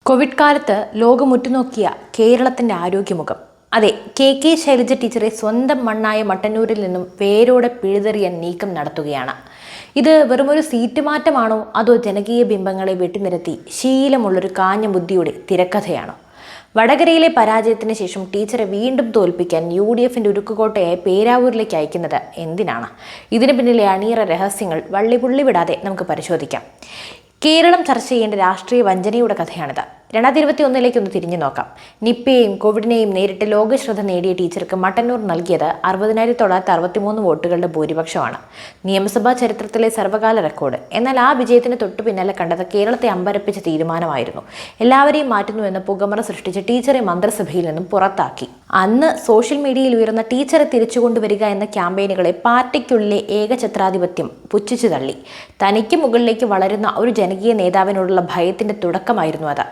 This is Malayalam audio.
കോവിഡ് കാലത്ത് ലോകം ഉറ്റുനോക്കിയ കേരളത്തിൻ്റെ ആരോഗ്യമുഖം. അതെ, കെ ശൈലജ ടീച്ചറെ സ്വന്തം മണ്ണായ മട്ടന്നൂരിൽ നിന്നും വേരോടെ പിഴുതെറിയാൻ നീക്കം നടത്തുകയാണ്. ഇത് വെറുമൊരു സീറ്റ് മാറ്റമാണോ, അതോ ജനകീയ ബിംബങ്ങളെ വെട്ടിനിരത്തി ശീലമുള്ളൊരു കാഞ്ഞ ബുദ്ധിയുടെ തിരക്കഥയാണോ? വടകരയിലെ പരാജയത്തിന് ശേഷം ടീച്ചറെ വീണ്ടും തോൽപ്പിക്കാൻ UDFന്റെ ഉരുക്കുകോട്ടയായ പേരാവൂരിലേക്ക് അയക്കുന്നത് എന്തിനാണ്? ഇതിന് പിന്നിലെ അണിയറ രഹസ്യങ്ങൾ വള്ളിപുള്ളി വിടാതെ നമുക്ക് പരിശോധിക്കാം. കേരളം ചർച്ച ചെയ്യേണ്ട രാഷ്ട്രീയ വഞ്ചനയുടെ കഥയാണിത്. 2021 ഒന്ന് തിരിഞ്ഞു നോക്കാം. നിപ്പയെയും കോവിഡിനെയും നേരിട്ട് ലോകശ്രദ്ധ നേടിയ ടീച്ചർക്ക് മട്ടന്നൂർ നൽകിയത് 60,963 വോട്ടുകളുടെ ഭൂരിപക്ഷമാണ്. നിയമസഭാ ചരിത്രത്തിലെ സർവകാല റെക്കോർഡ്. എന്നാൽ ആ വിജയത്തിന് തൊട്ടു പിന്നാലെ കണ്ടത് കേരളത്തെ അമ്പരപ്പിച്ച തീരുമാനമായിരുന്നു. എല്ലാവരെയും മാറ്റുന്നുവെന്ന് പുകമറ സൃഷ്ടിച്ച് ടീച്ചറെ മന്ത്രിസഭയിൽ നിന്നും പുറത്താക്കി. അന്ന് സോഷ്യൽ മീഡിയയിൽ ഉയർന്ന ടീച്ചറെ തിരിച്ചുകൊണ്ടുവരിക എന്ന ക്യാമ്പയിനുകളെ പാർട്ടിക്കുള്ളിലെ ഏകഛത്രാധിപത്യം പുച്ഛിച്ചു തള്ളി. തനിക്ക് മുകളിലേക്ക് വളരുന്ന ഒരു ജനകീയ നേതാവിനോടുള്ള ഭയത്തിന്റെ തുടക്കമായിരുന്നു അത്.